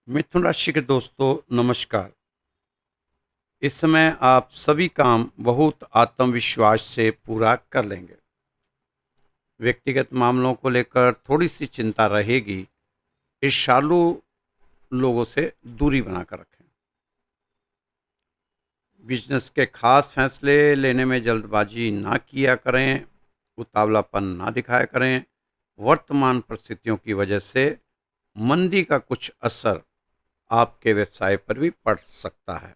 मिथुन राशि के दोस्तों नमस्कार। इस समय आप सभी काम बहुत आत्मविश्वास से पूरा कर लेंगे। व्यक्तिगत मामलों को लेकर थोड़ी सी चिंता रहेगी। ईर्ष्यालु लोगों से दूरी बनाकर रखें। बिजनेस के खास फैसले लेने में जल्दबाजी ना किया करें, उतावलापन ना दिखाया करें। वर्तमान परिस्थितियों की वजह से मंदी का कुछ असर आपके व्यवसाय पर भी पड़ सकता है।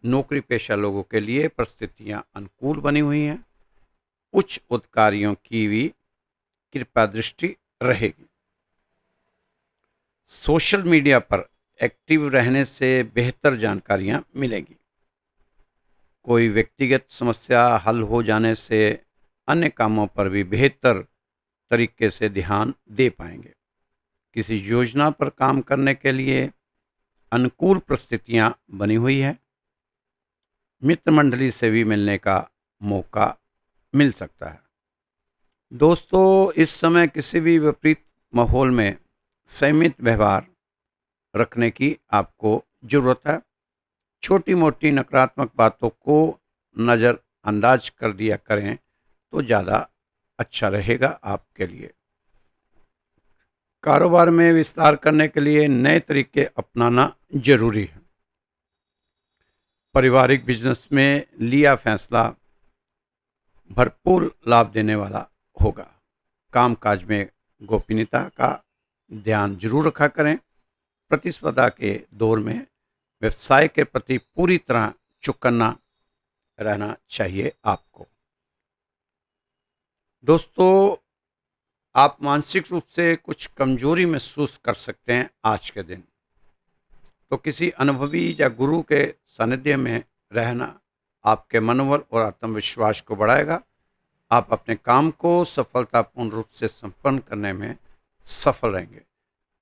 नौकरी पेशा लोगों के लिए परिस्थितियां अनुकूल बनी हुई हैं। उच्च अधिकारियों की भी कृपा दृष्टि रहेगी। सोशल मीडिया पर एक्टिव रहने से बेहतर जानकारियां मिलेंगी। कोई व्यक्तिगत समस्या हल हो जाने से अन्य कामों पर भी बेहतर तरीके से ध्यान दे पाएंगे। किसी योजना पर काम करने के लिए अनुकूल परिस्थितियां बनी हुई है। मित्र मंडली से भी मिलने का मौका मिल सकता है। दोस्तों, इस समय किसी भी विपरीत माहौल में संयमित व्यवहार रखने की आपको जरूरत है। छोटी मोटी नकारात्मक बातों को नज़रअंदाज कर दिया करें तो ज़्यादा अच्छा रहेगा आपके लिए। कारोबार में विस्तार करने के लिए नए तरीके अपनाना जरूरी है। पारिवारिक बिजनेस में लिया फैसला भरपूर लाभ देने वाला होगा। कामकाज में गोपनीयता का ध्यान जरूर रखा करें। प्रतिस्पर्धा के दौर में व्यवसाय के प्रति पूरी तरह चौकन्ना रहना चाहिए आपको। दोस्तों, आप मानसिक रूप से कुछ कमजोरी महसूस कर सकते हैं आज के दिन। तो किसी अनुभवी या गुरु के सानिध्य में रहना आपके मनोबल और आत्मविश्वास को बढ़ाएगा। आप अपने काम को सफलतापूर्ण रूप से संपन्न करने में सफल रहेंगे।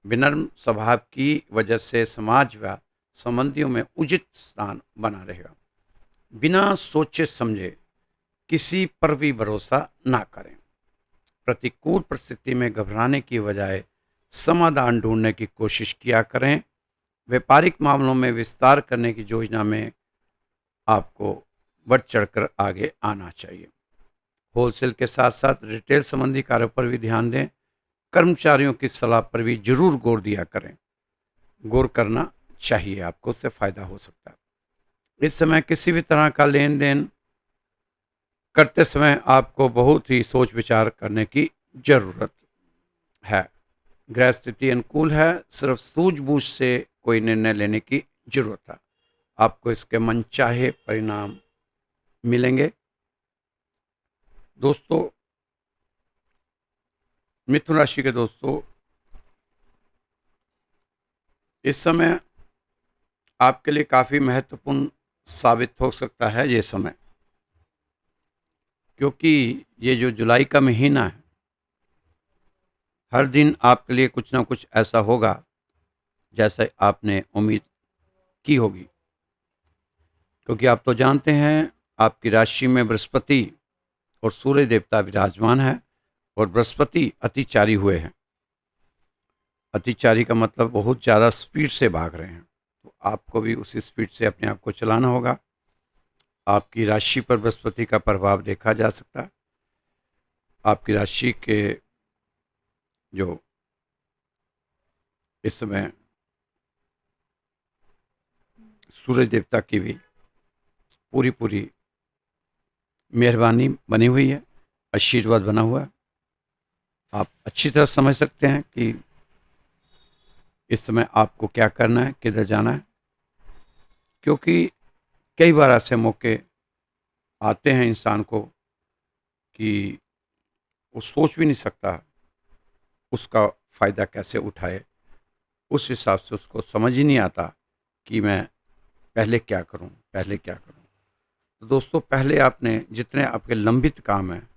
विनम्र स्वभाव की वजह से समाज व संबंधियों में उचित स्थान बना रहेगा। बिना सोचे समझे किसी पर भी भरोसा ना करें। प्रतिकूल परिस्थिति में घबराने की बजाय समाधान ढूंढने की कोशिश किया करें। व्यापारिक मामलों में विस्तार करने की योजना में आपको बढ़ चढ़कर आगे आना चाहिए। होलसेल के साथ साथ रिटेल संबंधी कार्यों पर भी ध्यान दें। कर्मचारियों की सलाह पर भी जरूर गौर दिया करें। गौर करना चाहिए, आपको उससे फायदा हो सकता है। इस समय किसी भी तरह का लेन देन करते समय आपको बहुत ही सोच विचार करने की जरूरत है। ग्रह स्थिति अनुकूल है, सिर्फ सूझबूझ से कोई निर्णय लेने की जरूरत है। आपको इसके मनचाहे परिणाम मिलेंगे। दोस्तों, मिथुन राशि के दोस्तों, इस समय आपके लिए काफी महत्वपूर्ण साबित हो सकता है ये समय, क्योंकि ये जो जुलाई का महीना है, हर दिन आपके लिए कुछ ना कुछ ऐसा होगा जैसे आपने उम्मीद की होगी। क्योंकि आप तो जानते हैं आपकी राशि में बृहस्पति और सूर्य देवता विराजमान है और बृहस्पति अतिचारी हुए हैं। अतिचारी का मतलब बहुत ज़्यादा स्पीड से भाग रहे हैं, तो आपको भी उसी स्पीड से अपने आप को चलाना होगा। आपकी राशि पर बृहस्पति का प्रभाव देखा जा सकता है। आपकी राशि के जो इस समय सूरज देवता की भी पूरी पूरी मेहरबानी बनी हुई है, आशीर्वाद बना हुआ है। आप अच्छी तरह समझ सकते हैं कि इस समय आपको क्या करना है, किधर जाना है। क्योंकि कई बार ऐसे मौके आते हैं इंसान को कि वो सोच भी नहीं सकता उसका फ़ायदा कैसे उठाए। उस हिसाब से उसको समझ ही नहीं आता कि मैं पहले क्या करूं, पहले क्या करूं। तो दोस्तों, पहले आपने जितने आपके लंबित काम हैं,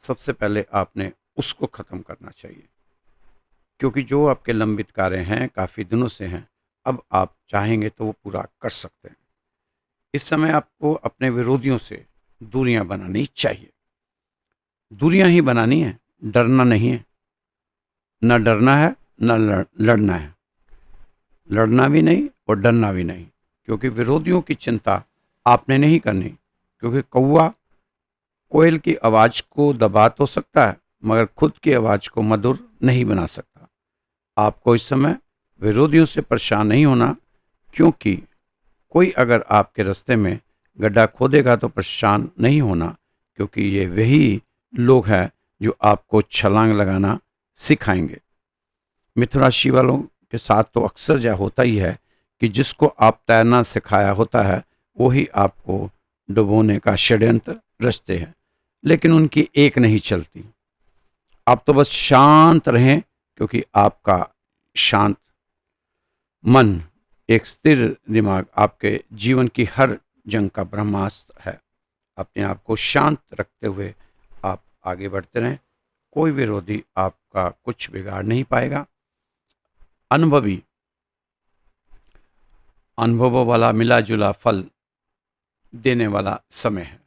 सबसे पहले आपने उसको ख़त्म करना चाहिए। क्योंकि जो आपके लंबित कार्य हैं, काफ़ी दिनों से हैं, अब आप चाहेंगे तो वो पूरा कर सकते हैं। इस समय आपको अपने विरोधियों से दूरियां बनानी चाहिए। दूरियां ही बनानी है, डरना नहीं है। न डरना है, न लड़ना है। लड़ना भी नहीं और डरना भी नहीं, क्योंकि विरोधियों की चिंता आपने नहीं करनी, क्योंकि कौवा कोयल की आवाज़ को दबा तो सकता है मगर खुद की आवाज़ को मधुर नहीं बना सकता। आपको इस समय विरोधियों से परेशान नहीं होना, क्योंकि कोई अगर आपके रास्ते में गड्ढा खोदेगा तो परेशान नहीं होना, क्योंकि ये वही लोग हैं जो आपको छलांग लगाना सिखाएंगे। मिथुन राशि वालों के साथ तो अक्सर यह होता ही है कि जिसको आप तैरना सिखाया होता है वही आपको डुबोने का षड्यंत्र रचते हैं, लेकिन उनकी एक नहीं चलती। आप तो बस शांत रहें, क्योंकि आपका शांत मन, एक स्थिर दिमाग आपके जीवन की हर जंग का ब्रह्मास्त्र है। अपने आप को शांत रखते हुए आप आगे बढ़ते रहें, कोई विरोधी आपका कुछ बिगाड़ नहीं पाएगा। अनुभवी अनुभवों वाला मिला जुला फल देने वाला समय है।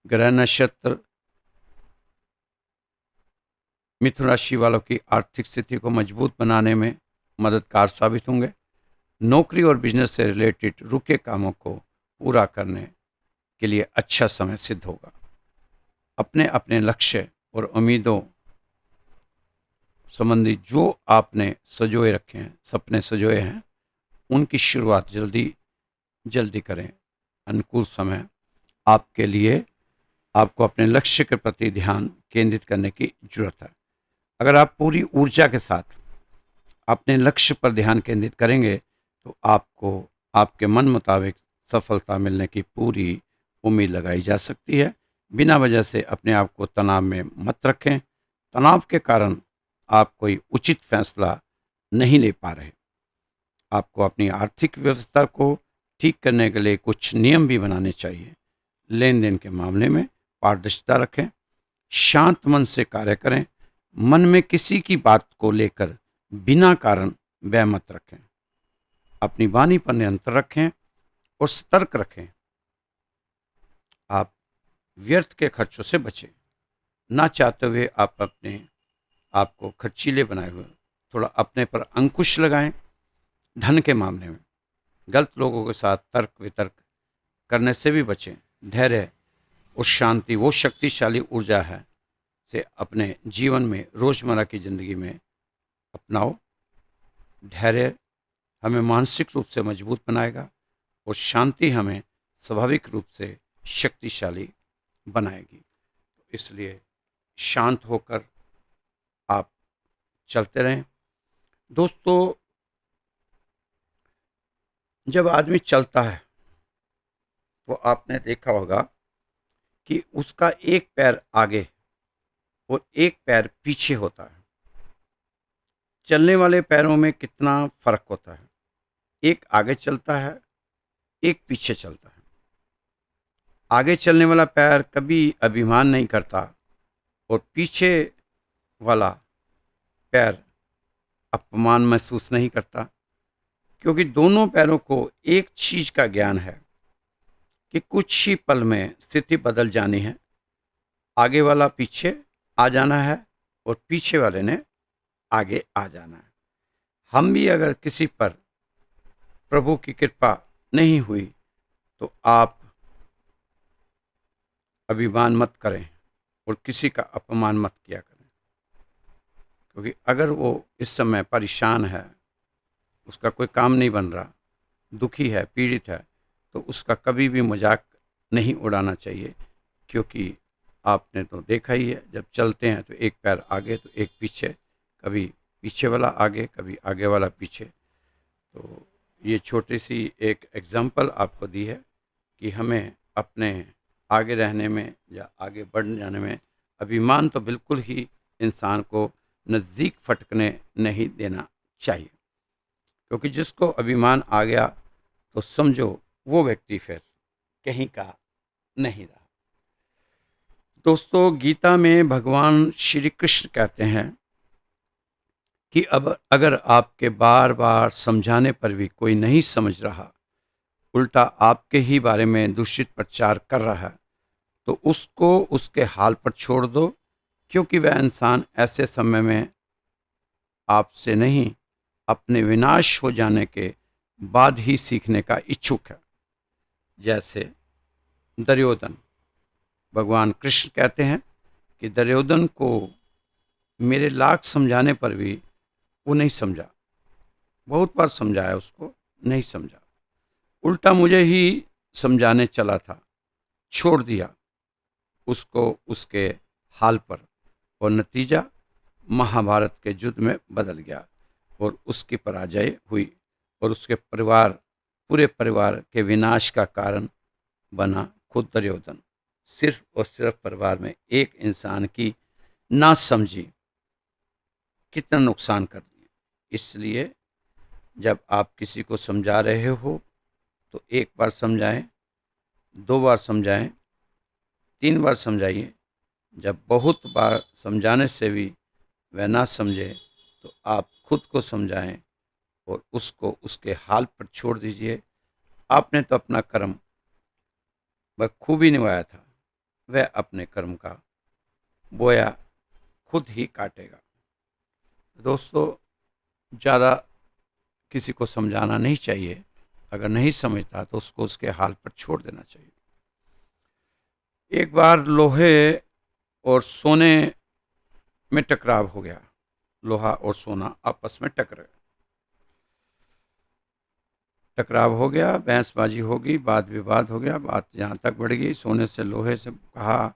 ग्रह नक्षत्र मिथुन राशि वालों की आर्थिक स्थिति को मजबूत बनाने में मददगार साबित होंगे। नौकरी और बिजनेस से रिलेटेड रुके कामों को पूरा करने के लिए अच्छा समय सिद्ध होगा। अपने अपने लक्ष्य और उम्मीदों संबंधी जो आपने सजोए रखे हैं, सपने सजोए हैं, उनकी शुरुआत जल्दी जल्दी करें। अनुकूल समय आपके लिए, आपको अपने लक्ष्य के प्रति ध्यान केंद्रित करने की जरूरत है। अगर आप पूरी ऊर्जा के साथ अपने लक्ष्य पर ध्यान केंद्रित करेंगे तो आपको आपके मन मुताबिक सफलता मिलने की पूरी उम्मीद लगाई जा सकती है। बिना वजह से अपने आप को तनाव में मत रखें। तनाव के कारण आप कोई उचित फैसला नहीं ले पा रहे। आपको अपनी आर्थिक व्यवस्था को ठीक करने के लिए कुछ नियम भी बनाने चाहिए। लेन देन के मामले में पारदर्शिता रखें, शांत मन से कार्य करें, मन में किसी की बात को लेकर बिना कारण वह मत रखें। अपनी वाणी पर नियंत्रण रखें और सतर्क रखें। आप व्यर्थ के खर्चों से बचें। ना चाहते हुए आप अपने आपको खर्चीले बनाए हुए थोड़ा अपने पर अंकुश लगाएं। धन के मामले में गलत लोगों के साथ तर्क वितर्क करने से भी बचें। धैर्य और शांति वो शक्तिशाली ऊर्जा है से अपने जीवन में रोजमर्रा की जिंदगी में अपनाओ। धैर्य हमें मानसिक रूप से मजबूत बनाएगा और शांति हमें स्वाभाविक रूप से शक्तिशाली बनाएगी। इसलिए शांत होकर आप चलते रहें। दोस्तों, जब आदमी चलता है तो आपने देखा होगा कि उसका एक पैर आगे और एक पैर पीछे होता है। चलने वाले पैरों में कितना फर्क होता है। एक आगे चलता है, एक पीछे चलता है। आगे चलने वाला पैर कभी अभिमान नहीं करता और पीछे वाला पैर अपमान महसूस नहीं करता, क्योंकि दोनों पैरों को एक चीज का ज्ञान है कि कुछ ही पल में स्थिति बदल जानी है। आगे वाला पीछे आ जाना है और पीछे वाले ने आगे आ जाना है। हम भी अगर किसी पर प्रभु की कृपा नहीं हुई तो आप अभिमान मत करें और किसी का अपमान मत किया करें, क्योंकि अगर वो इस समय परेशान है, उसका कोई काम नहीं बन रहा, दुखी है, पीड़ित है, तो उसका कभी भी मजाक नहीं उड़ाना चाहिए। क्योंकि आपने तो देखा ही है, जब चलते हैं तो एक पैर आगे तो एक पीछे, कभी पीछे वाला आगे, कभी आगे वाला पीछे। तो ये छोटी सी एक एग्जांपल आपको दी है कि हमें अपने आगे रहने में या आगे बढ़ जाने में अभिमान तो बिल्कुल ही इंसान को नज़दीक फटकने नहीं देना चाहिए, क्योंकि जिसको अभिमान आ गया तो समझो वो व्यक्ति फिर कहीं का नहीं रहा। दोस्तों, गीता में भगवान श्री कृष्ण कहते हैं कि अब अगर आपके बार बार समझाने पर भी कोई नहीं समझ रहा, उल्टा आपके ही बारे में दूषित प्रचार कर रहा है, तो उसको उसके हाल पर छोड़ दो, क्योंकि वह इंसान ऐसे समय में आपसे नहीं अपने विनाश हो जाने के बाद ही सीखने का इच्छुक है। जैसे दुर्योधन, भगवान कृष्ण कहते हैं कि दुर्योधन को मेरे लाख समझाने पर भी वो नहीं समझा, बहुत बार समझाया उसको, नहीं समझा, उल्टा मुझे ही समझाने चला था, छोड़ दिया उसको उसके हाल पर, और नतीजा महाभारत के युद्ध में बदल गया और उसकी पराजय हुई और उसके पूरे परिवार के विनाश का कारण बना खुद दुर्योधन। सिर्फ और सिर्फ परिवार में एक इंसान की ना समझी कितना नुकसान कर दिया। इसलिए जब आप किसी को समझा रहे हो तो एक बार समझाएं, 2 बार समझाएं, 3 बार समझाइए। जब बहुत बार समझाने से भी वह ना समझे तो आप खुद को समझाएं और उसको उसके हाल पर छोड़ दीजिए। आपने तो अपना कर्म बखूबी निभाया था, वह अपने कर्म का बोया खुद ही काटेगा। दोस्तों, ज़्यादा किसी को समझाना नहीं चाहिए, अगर नहीं समझता तो उसको उसके हाल पर छोड़ देना चाहिए। एक बार लोहे और सोने में टकराव हो गया, लोहा और सोना आपस में टकराव हो गया, बहसबाजी होगी, वाद विवाद हो गया। बात यहाँ तक बढ़ गई, सोने से लोहे से कहा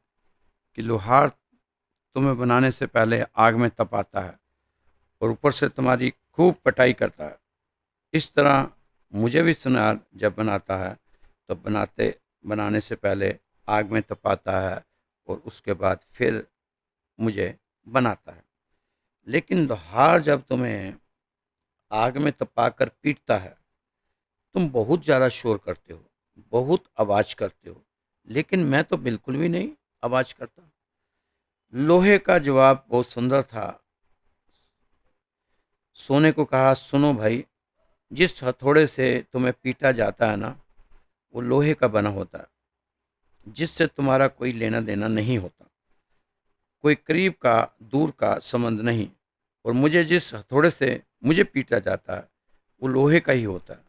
कि लोहार तुम्हें बनाने से पहले आग में तपाता है और ऊपर से तुम्हारी खूब पिटाई करता है। इस तरह मुझे भी सुनार जब बनाता है तो बनाने से पहले आग में तपाता है और उसके बाद फिर मुझे बनाता है। लेकिन लोहार जब तुम्हें आग में तपाकर पीटता है, तुम बहुत ज़्यादा शोर करते हो, बहुत आवाज़ करते हो, लेकिन मैं तो बिल्कुल भी नहीं आवाज़ करता। लोहे का जवाब बहुत सुंदर था। सोने को कहा, सुनो भाई, जिस हथौड़े से तुम्हें पीटा जाता है ना, वो लोहे का बना होता है, जिससे तुम्हारा कोई लेना देना नहीं होता, कोई करीब का दूर का संबंध नहीं। और मुझे जिस हथौड़े से मुझे पीटा जाता है वो लोहे का ही होता है।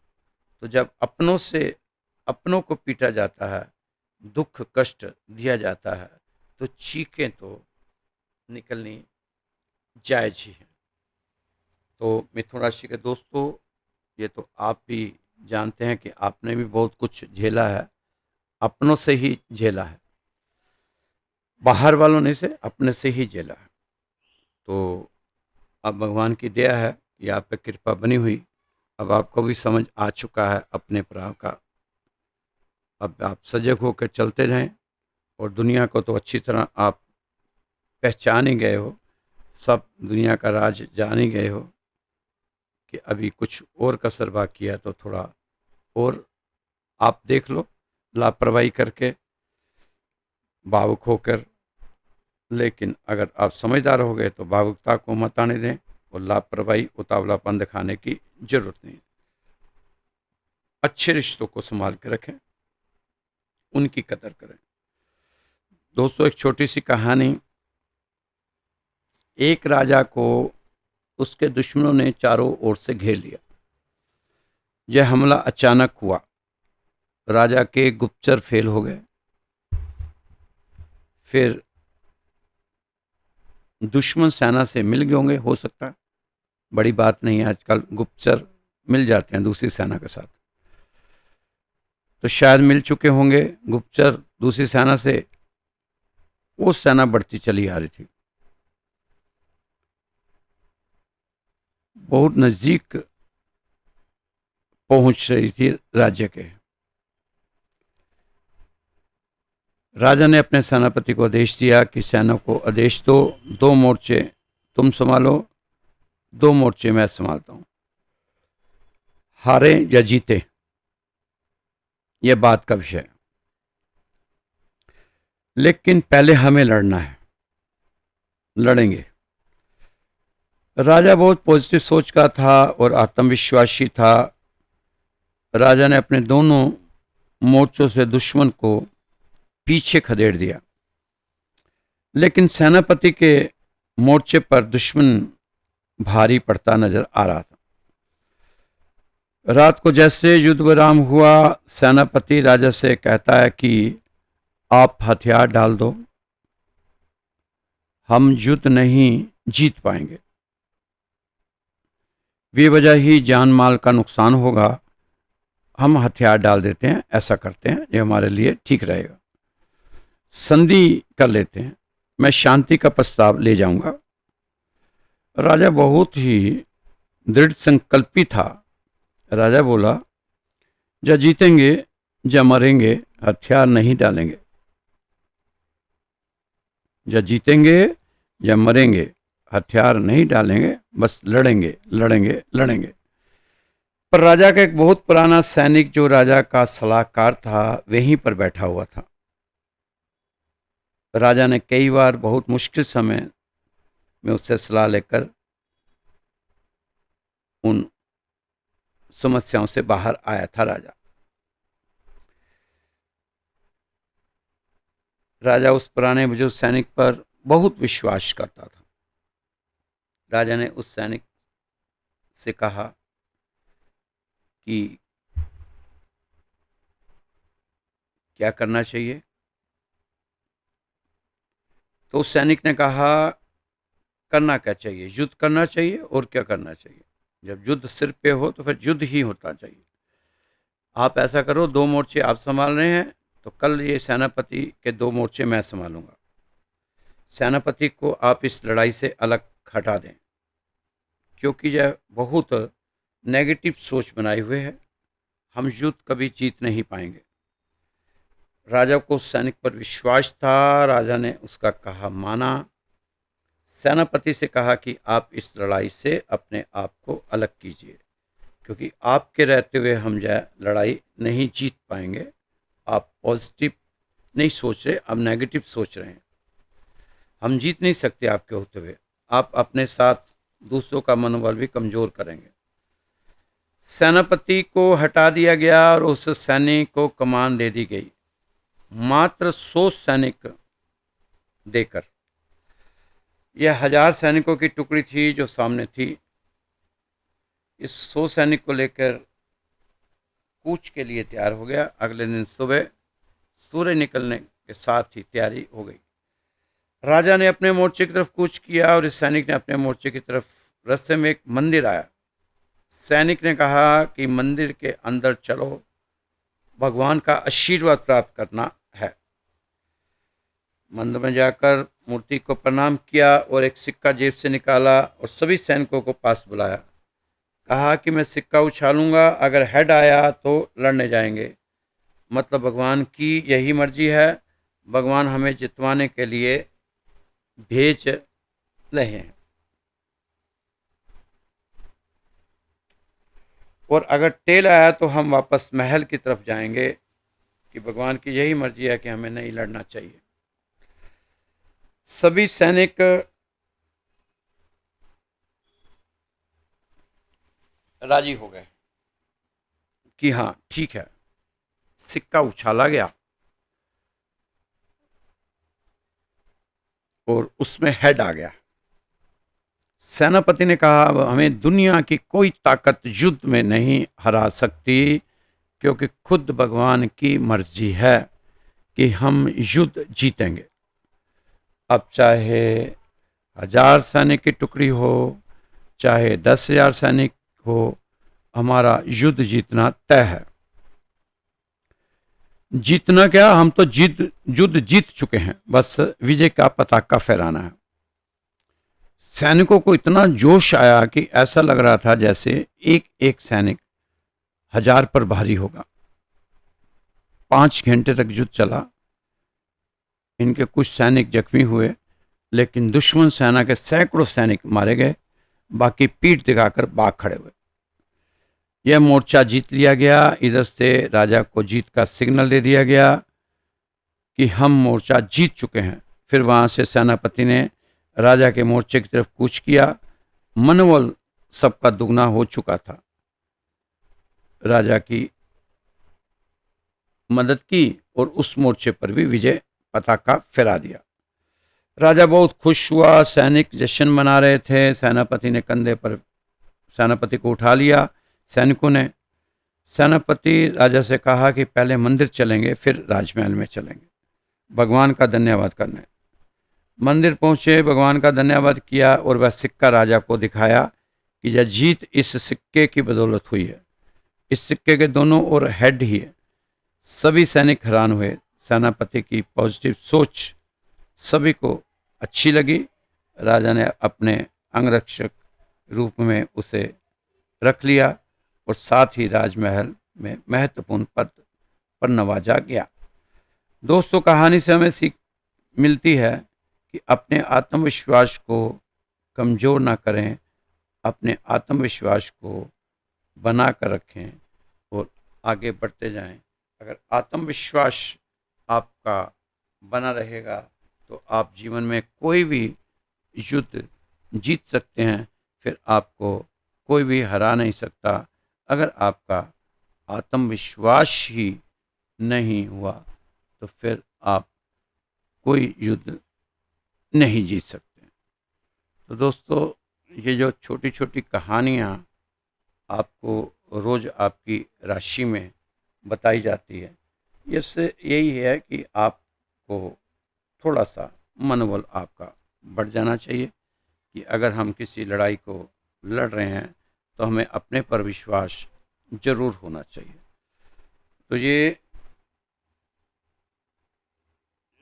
तो जब अपनों को पीटा जाता है, दुख कष्ट दिया जाता है, तो चीखें तो निकलनी जायज ही है। तो मिथुन राशि के दोस्तों, ये तो आप भी जानते हैं कि आपने भी बहुत कुछ झेला है, अपनों से ही झेला है, बाहर वालों ने से अपने से ही झेला है। तो अब भगवान की दया है कि आप पे कृपा बनी हुई, अब आपको भी समझ आ चुका है अपने प्रभाव का। अब आप सजग होकर चलते रहें और दुनिया को तो अच्छी तरह आप पहचान ही गए हो, सब दुनिया का राज जान ही गए हो कि अभी कुछ और कसर बाकी है, तो थोड़ा और आप देख लो, लापरवाही करके, भावुक होकर। लेकिन अगर आप समझदार हो गए तो भावुकता को मत आने दें और लापरवाही उतावलापन दिखाने की जरूरत नहीं। अच्छे रिश्तों को संभाल के रखें, उनकी कदर करें। दोस्तों, एक छोटी सी कहानी। एक राजा को उसके दुश्मनों ने चारों ओर से घेर लिया। यह हमला अचानक हुआ, राजा के गुप्तचर फेल हो गए, फिर दुश्मन सेना से मिल गए होंगे, हो सकता है, बड़ी बात नहीं है, आजकल गुप्तचर मिल जाते हैं दूसरी सेना के साथ, तो शायद मिल चुके होंगे गुप्तचर दूसरी सेना से। वो सेना बढ़ती चली आ रही थी, बहुत नजदीक पहुंच रही थी राज्य के। राजा ने अपने सेनापति को आदेश दिया कि सेना को आदेश दो, 2 मोर्चे तुम संभालो, 2 मोर्चे मैं संभालता हूं, हारे या जीते यह बात का विषय है, लेकिन पहले हमें लड़ना है, लड़ेंगे। राजा बहुत पॉजिटिव सोच का था और आत्मविश्वासी था। राजा ने अपने दोनों मोर्चों से दुश्मन को पीछे खदेड़ दिया, लेकिन सेनापति के मोर्चे पर दुश्मन भारी पड़ता नजर आ रहा था। रात को जैसे युद्ध विराम हुआ, सेनापति राजा से कहता है कि आप हथियार डाल दो, हम युद्ध नहीं जीत पाएंगे, बेवजह ही जान माल का नुकसान होगा, हम हथियार डाल देते हैं, ऐसा करते हैं, ये हमारे लिए ठीक रहेगा, संधि कर लेते हैं, मैं शांति का प्रस्ताव ले जाऊंगा। राजा बहुत ही दृढ़ संकल्पी था। राजा बोला, या जीतेंगे या मरेंगे, हथियार नहीं डालेंगे, या जीतेंगे या मरेंगे, हथियार नहीं डालेंगे, बस लड़ेंगे लड़ेंगे लड़ेंगे। पर राजा का एक बहुत पुराना सैनिक जो राजा का सलाहकार था वहीं पर बैठा हुआ था। राजा ने कई बार बहुत मुश्किल समय में उससे सलाह लेकर उन समस्याओं से बाहर आया था। राजा उस पुराने बुजुर्ग सैनिक पर बहुत विश्वास करता था। राजा ने उस सैनिक से कहा कि क्या करना चाहिए। तो उस सैनिक ने कहा, करना क्या चाहिए, युद्ध करना चाहिए, और क्या करना चाहिए। जब युद्ध सिर पे हो तो फिर युद्ध ही होता चाहिए। आप ऐसा करो, 2 मोर्चे आप संभाल रहे हैं तो कल ये सेनापति के 2 मोर्चे मैं संभालूंगा। सेनापति को आप इस लड़ाई से अलग हटा दें, क्योंकि यह बहुत नेगेटिव सोच बनाए हुए है, हम युद्ध कभी जीत नहीं पाएंगे। राजा को सैनिक पर विश्वास था। राजा ने उसका कहा माना। सेनापति से कहा कि आप इस लड़ाई से अपने आप को अलग कीजिए, क्योंकि आपके रहते हुए हम यह लड़ाई नहीं जीत पाएंगे। आप पॉजिटिव नहीं सोच रहे, अब नेगेटिव सोच रहे हैं। हम जीत नहीं सकते आपके होते हुए। आप अपने साथ दूसरों का मनोबल भी कमजोर करेंगे। सेनापति को हटा दिया गया और उस सैनिक को कमान दे दी गई, मात्र 100 सैनिक देकर। यह 1000 सैनिकों की टुकड़ी थी जो सामने थी। इस 100 सैनिक को लेकर कूच के लिए तैयार हो गया। अगले दिन सुबह सूर्य निकलने के साथ ही तैयारी हो गई। राजा ने अपने मोर्चे की तरफ कूच किया और इस सैनिक ने अपने मोर्चे की तरफ। रास्ते में एक मंदिर आया। सैनिक ने कहा कि मंदिर के अंदर चलो, भगवान का आशीर्वाद प्राप्त करना है। मंदिर में जाकर मूर्ति को प्रणाम किया और एक सिक्का जेब से निकाला और सभी सैनिकों को पास बुलाया। कहा कि मैं सिक्का उछालूंगा, अगर हेड आया तो लड़ने जाएंगे। मतलब भगवान की यही मर्जी है, भगवान हमें जितवाने के लिए भेज रहे हैं, और अगर टेल आया तो हम वापस महल की तरफ जाएंगे, कि भगवान की यही मर्जी है कि हमें नहीं लड़ना चाहिए। सभी सैनिक राजी हो गए कि हाँ ठीक है। सिक्का उछाला गया और उसमें हेड आ गया। सेनापति ने कहा, अब हमें दुनिया की कोई ताकत युद्ध में नहीं हरा सकती, क्योंकि खुद भगवान की मर्जी है कि हम युद्ध जीतेंगे। अब चाहे 1000 सैनिक की टुकड़ी हो, चाहे 10,000 सैनिक हो, हमारा युद्ध जीतना तय है। जीतना क्या, हम तो युद्ध जीत चुके हैं, बस विजय का पताका फहराना है। सैनिकों को इतना जोश आया कि ऐसा लग रहा था जैसे एक एक सैनिक 1000 पर भारी होगा। 5 घंटे तक युद्ध चला। इनके कुछ सैनिक जख्मी हुए, लेकिन दुश्मन सेना के सैकड़ों सैनिक मारे गए, बाकी पीठ दिखाकर भाग खड़े हुए। यह मोर्चा जीत लिया गया। इधर से राजा को जीत का सिग्नल दे दिया गया कि हम मोर्चा जीत चुके हैं। फिर वहां से सेनापति ने राजा के मोर्चे की तरफ कूच किया। मनोबल सबका दुगना हो चुका था। राजा की मदद की और उस मोर्चे पर भी विजय पताका फहरा दिया। राजा बहुत खुश हुआ। सैनिक जश्न मना रहे थे। सेनापति ने कंधे पर सेनापति को उठा लिया। सैनिकों ने सेनापति राजा से कहा कि पहले मंदिर चलेंगे फिर राजमहल में चलेंगे, भगवान का धन्यवाद करने। मंदिर पहुंचे, भगवान का धन्यवाद किया और वह सिक्का राजा को दिखाया कि यह जीत इस सिक्के की बदौलत हुई है। इस सिक्के के दोनों ओर हेड ही है। सभी सैनिक हैरान हुए। सेनापति की पॉजिटिव सोच सभी को अच्छी लगी। राजा ने अपने अंगरक्षक रूप में उसे रख लिया और साथ ही राजमहल में महत्वपूर्ण पद पर नवाजा गया। दोस्तों, कहानी से हमें सीख मिलती है कि अपने आत्मविश्वास को कमज़ोर ना करें, अपने आत्मविश्वास को बना कर रखें और आगे बढ़ते जाएं। अगर आत्मविश्वास आपका बना रहेगा तो आप जीवन में कोई भी युद्ध जीत सकते हैं, फिर आपको कोई भी हरा नहीं सकता। अगर आपका आत्मविश्वास ही नहीं हुआ तो फिर आप कोई युद्ध नहीं जीत सकते। तो दोस्तों, ये जो छोटी छोटी कहानियाँ आपको रोज़ आपकी राशि में बताई जाती है, इससे यही है कि आपको थोड़ा सा मनोबल आपका बढ़ जाना चाहिए कि अगर हम किसी लड़ाई को लड़ रहे हैं तो हमें अपने पर विश्वास जरूर होना चाहिए। तो ये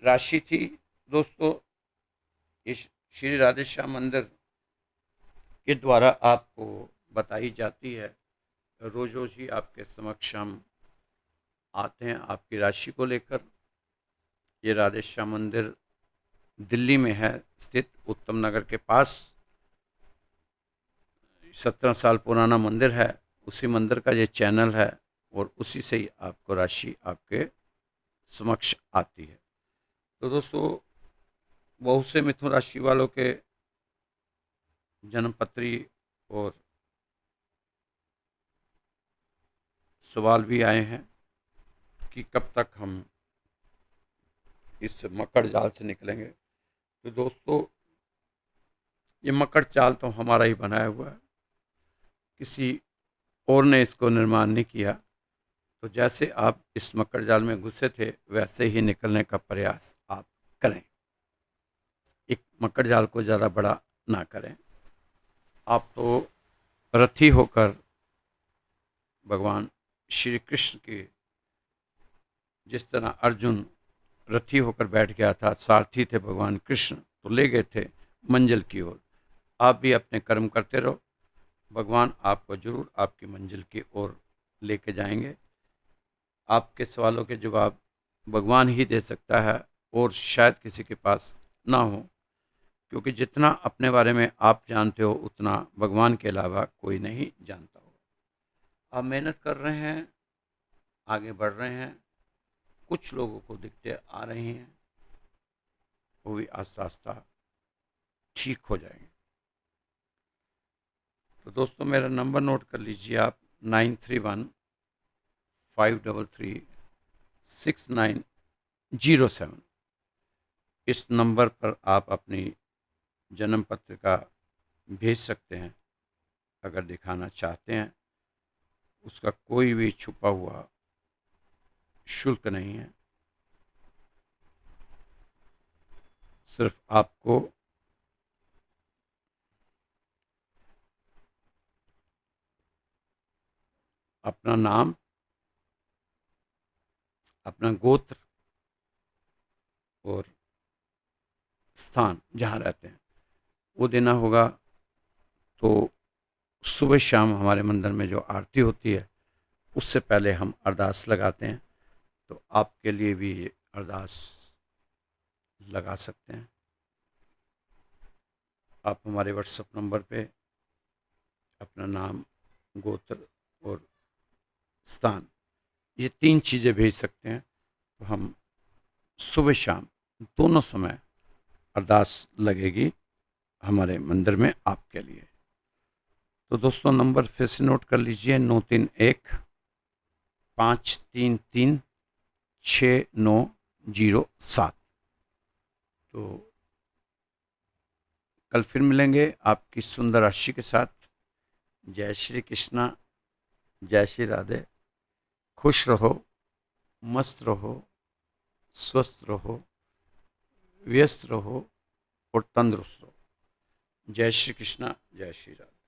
राशि थी दोस्तों, इस श्री राधे श्याम मंदिर के द्वारा आपको बताई जाती है। रोज रोज ही आपके समक्ष हम आते हैं आपकी राशि को लेकर। ये राधे श्याम मंदिर दिल्ली में है स्थित, उत्तम नगर के पास। 17 साल पुराना मंदिर है। उसी मंदिर का ये चैनल है और उसी से ही आपको राशि आपके समक्ष आती है। तो दोस्तों, बहुत से मिथुन राशि वालों के जन्मपत्री और सवाल भी आए हैं कि कब तक हम इस मकर जाल से निकलेंगे। तो दोस्तों, ये मकर जाल तो हमारा ही बनाया हुआ है, किसी और ने इसको निर्माण नहीं किया। तो जैसे आप इस मकर जाल में घुसे थे वैसे ही निकलने का प्रयास आप करें। एक मकर जाल को ज़्यादा बड़ा ना करें। आप तो रथी होकर भगवान श्री कृष्ण के, जिस तरह अर्जुन रथी होकर बैठ गया था, सारथी थे भगवान कृष्ण, तो ले गए थे मंजिल की ओर। आप भी अपने कर्म करते रहो, भगवान आपको जरूर आपकी मंजिल की ओर लेके जाएंगे। आपके सवालों के जवाब भगवान ही दे सकता है और शायद किसी के पास ना हो, क्योंकि जितना अपने बारे में आप जानते हो उतना भगवान के अलावा कोई नहीं जानता हो। आप मेहनत कर रहे हैं, आगे बढ़ रहे हैं, कुछ लोगों को दिक्कतें आ रही हैं, वो भी आस्ता आस्ता ठीक हो जाएंगे। तो दोस्तों, मेरा नंबर नोट कर लीजिए आप, 9315336907। इस नंबर पर आप अपनी जन्म पत्रिका भेज सकते हैं अगर दिखाना चाहते हैं। उसका कोई भी छुपा हुआ शुल्क नहीं है, सिर्फ आपको अपना नाम, अपना गोत्र और स्थान जहाँ रहते हैं वो देना होगा। तो सुबह शाम हमारे मंदिर में जो आरती होती है उससे पहले हम अरदास लगाते हैं, तो आपके लिए भी ये अरदास लगा सकते हैं। आप हमारे व्हाट्सएप नंबर पे अपना नाम, गोत्र और स्थान, ये 3 चीज़ें भेज सकते हैं। तो हम सुबह शाम दोनों समय अरदास लगेगी हमारे मंदिर में आपके लिए। तो दोस्तों, नंबर फिर से नोट कर लीजिए, 9315336907। तो कल फिर मिलेंगे आपकी सुंदर राशि के साथ। जय श्री कृष्णा, जय श्री राधे। खुश रहो, मस्त रहो, स्वस्थ रहो, व्यस्त रहो और तंदुरुस्त रहो। जय श्री कृष्णा, जय श्री राम।